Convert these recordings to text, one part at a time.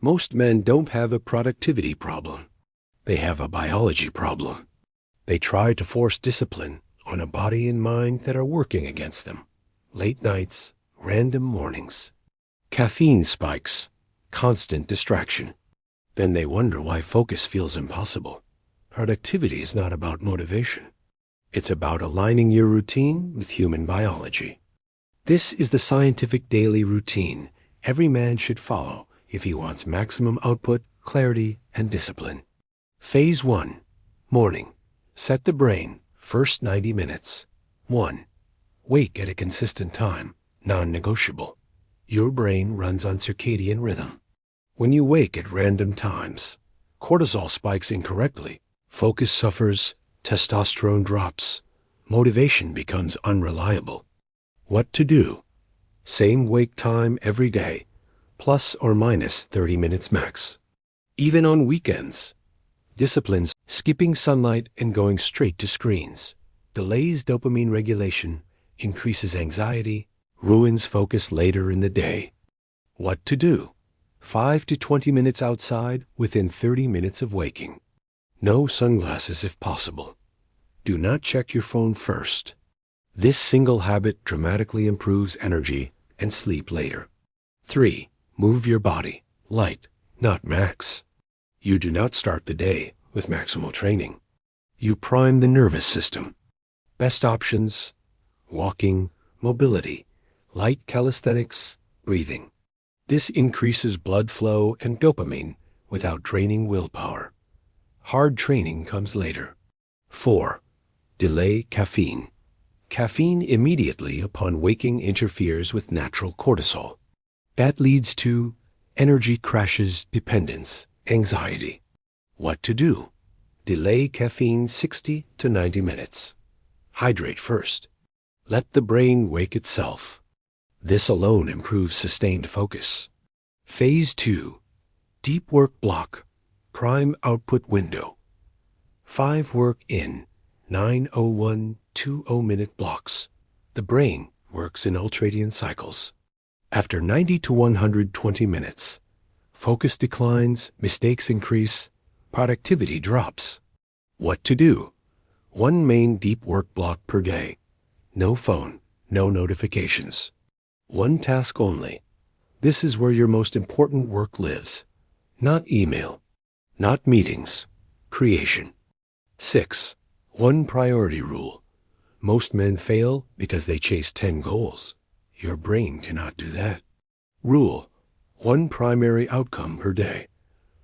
Most men don't have a productivity problem. They have a biology problem. They try to force discipline on a body and mind that are working against them. Late nights, random mornings, caffeine spikes, constant distraction. Then they wonder why focus feels impossible. Productivity is not about motivation. It's about aligning your routine with human biology. This is the scientific daily routine every man should follow if he wants maximum output, clarity, and discipline. Phase 1. Morning. Set the brain. First 90 minutes. 1. Wake at a consistent time. Non-negotiable. Your brain runs on circadian rhythm. When you wake at random times, cortisol spikes incorrectly, focus suffers, testosterone drops, motivation becomes unreliable. What to do? Same wake time every day, plus or minus 30 minutes max. Even on weekends. Disciplines, skipping sunlight and going straight to screens, delays dopamine regulation, increases anxiety, ruins focus later in the day. What to do? 5 to 20 minutes outside within 30 minutes of waking. No sunglasses if possible. Do not check your phone first. This single habit dramatically improves energy and sleep later. 3. Move your body. Light, not max. You do not start the day with maximal training. You prime the nervous system. Best options: walking, mobility, light calisthenics, breathing. This increases blood flow and dopamine without draining willpower. Hard training comes later. 4. Delay caffeine. Caffeine immediately upon waking interferes with natural cortisol. That leads to energy crashes, dependence, anxiety. What to do? Delay caffeine 60 to 90 minutes. Hydrate first. Let the brain wake itself. This alone improves sustained focus. Phase 2. Deep work block. Prime output window. 5 work in 9:01:20 minute blocks. The brain works in ultradian cycles. After 90 to 120 minutes, focus declines, mistakes increase, productivity drops. What to do? 1 main deep work block per day. No phone, no notifications. 1 task only. This is where your most important work lives. Not email, not meetings, creation. 6. 1 priority rule. Most men fail because they chase 10 goals. Your brain cannot do that. Rule: 1 primary outcome per day.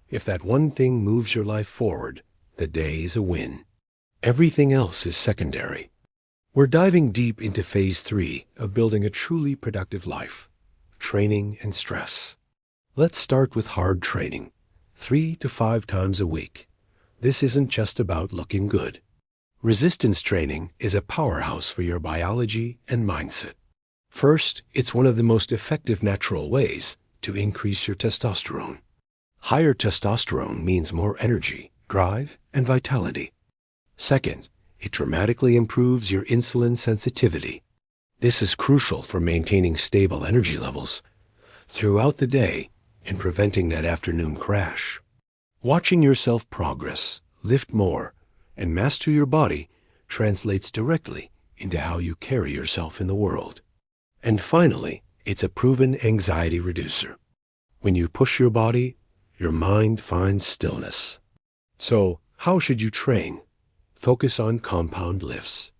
If that one thing moves your life forward, the day is a win. Everything else is secondary. We're diving deep into phase 3 of building a truly productive life: training and stress. Let's start with hard training, 3 to 5 times a week. This isn't just about looking good. Resistance training is a powerhouse for your biology and mindset. First, it's one of the most effective natural ways to increase your testosterone. Higher testosterone means more energy, drive, and vitality. Second, it dramatically improves your insulin sensitivity. This is crucial for maintaining stable energy levels throughout the day and preventing that afternoon crash. Watching yourself progress, lift more, and master your body translates directly into how you carry yourself in the world. And finally, it's a proven anxiety reducer. When you push your body, your mind finds stillness. So, how should you train? Focus on compound lifts.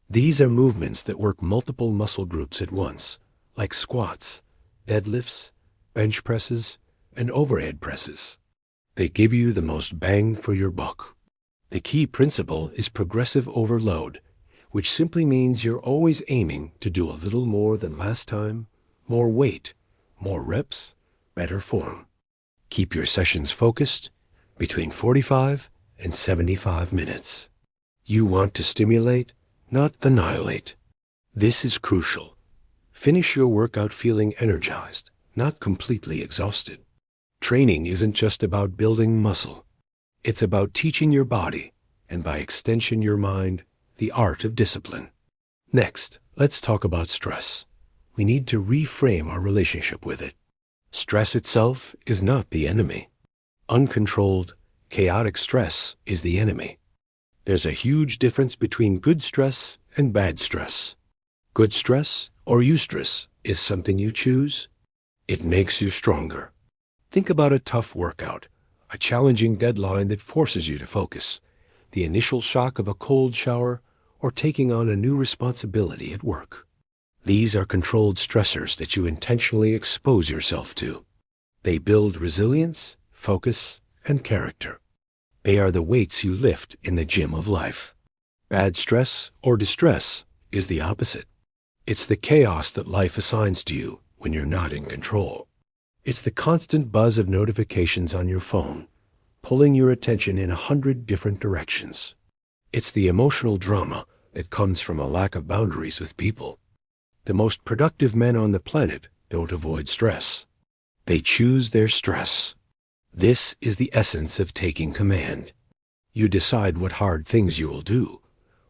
These are movements that work multiple muscle groups at once, like squats, deadlifts, bench presses, and overhead presses. They give you the most bang for your buck. The key principle is progressive overload, which simply means you're always aiming to do a little more than last time, more weight, more reps, better form. Keep your sessions focused between 45 and 75 minutes. You want to stimulate, not annihilate. This is crucial. Finish your workout feeling energized, not completely exhausted. Training isn't just about building muscle. It's about teaching your body, and by extension your mind, the art of discipline. Next, let's talk about stress. We need to reframe our relationship with it. Stress itself is not the enemy. Uncontrolled, chaotic stress is the enemy. There's a huge difference between good stress and bad stress. Good stress, or eustress, is something you choose. It makes you stronger. Think about a tough workout, a challenging deadline that forces you to focus, the initial shock of a cold shower, or taking on a new responsibility at work. These are controlled stressors that you intentionally expose yourself to. They build resilience, focus, and character. They are the weights you lift in the gym of life. Bad stress or distress is the opposite. It's the chaos that life assigns to you when you're not in control. It's the constant buzz of notifications on your phone, pulling your attention in 100 different directions. It's the emotional drama that comes from a lack of boundaries with people. The most productive men on the planet don't avoid stress. They choose their stress. This is the essence of taking command. You decide what hard things you will do,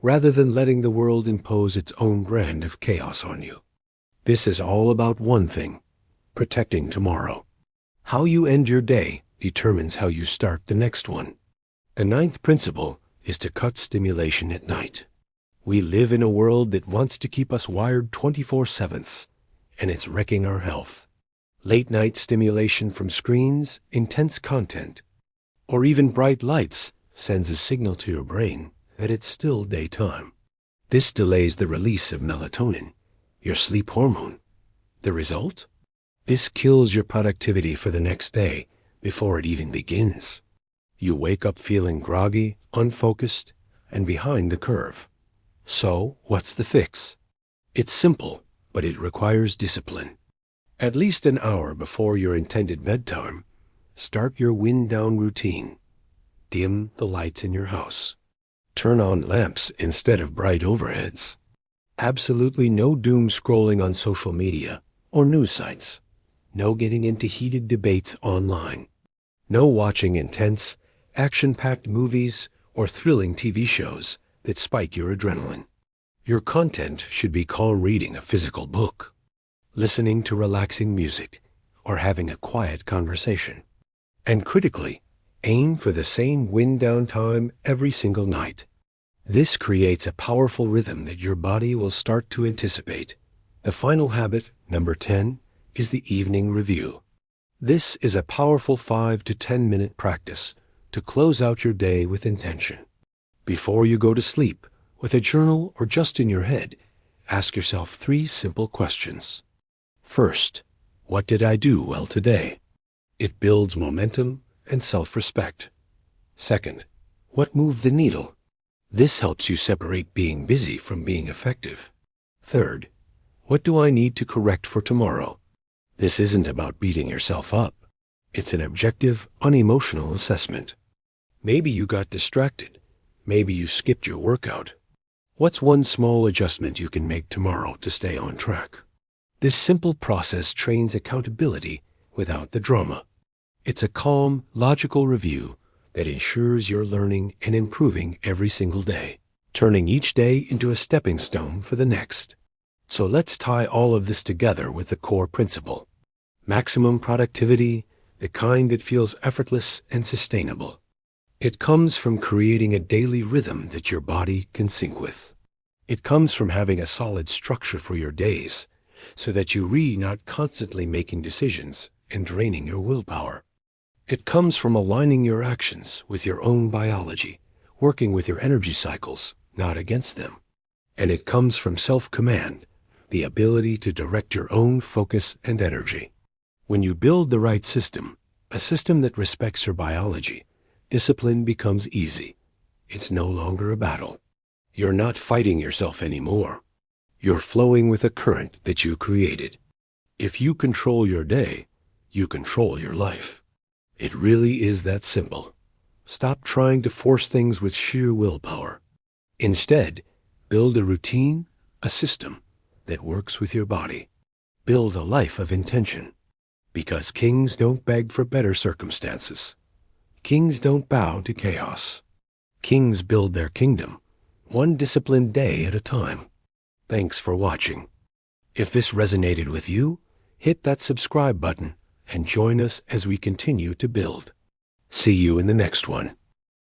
rather than letting the world impose its own brand of chaos on you. This is all about one thing: protecting tomorrow. How you end your day determines how you start the next one. The ninth principle is to cut stimulation at night. We live in a world that wants to keep us wired 24/7, and it's wrecking our health. Late-night stimulation from screens, intense content, or even bright lights sends a signal to your brain that it's still daytime. This delays the release of melatonin, your sleep hormone. The result? This kills your productivity for the next day before it even begins. You wake up feeling groggy, unfocused, and behind the curve. So, what's the fix? It's simple, but it requires discipline. At least an hour before your intended bedtime, start your wind-down routine. Dim the lights in your house. Turn on lamps instead of bright overheads. Absolutely no doom scrolling on social media or news sites. No getting into heated debates online. No watching intense, action-packed movies or thrilling TV shows that spike your adrenaline. Your content should be calm reading a physical book, listening to relaxing music, or having a quiet conversation. And critically, aim for the same wind-down time every single night. This creates a powerful rhythm that your body will start to anticipate. The final habit, number 10, is the evening review. This is a powerful 5 to 10 minute practice to close out your day with intention. Before you go to sleep, with a journal or just in your head, ask yourself 3 simple questions. First, what did I do well today? It builds momentum and self-respect. Second, what moved the needle? This helps you separate being busy from being effective. Third, what do I need to correct for tomorrow? This isn't about beating yourself up. It's an objective, unemotional assessment. Maybe you got distracted. Maybe you skipped your workout. What's one small adjustment you can make tomorrow to stay on track? This simple process trains accountability without the drama. It's a calm, logical review that ensures you're learning and improving every single day, turning each day into a stepping stone for the next. So let's tie all of this together with the core principle. Maximum productivity, the kind that feels effortless and sustainable. It comes from creating a daily rhythm that your body can sync with. It comes from having a solid structure for your days, so that you're not constantly making decisions and draining your willpower. It comes from aligning your actions with your own biology, working with your energy cycles, not against them. And it comes from self-command, the ability to direct your own focus and energy. When you build the right system, a system that respects your biology, discipline becomes easy. It's no longer a battle. You're not fighting yourself anymore. You're flowing with a current that you created. If you control your day, you control your life. It really is that simple. Stop trying to force things with sheer willpower. Instead, build a routine, a system that works with your body. Build a life of intention. Because kings don't beg for better circumstances. Kings don't bow to chaos. Kings build their kingdom, one disciplined day at a time. Thanks for watching. If this resonated with you, hit that subscribe button and join us as we continue to build. See you in the next one.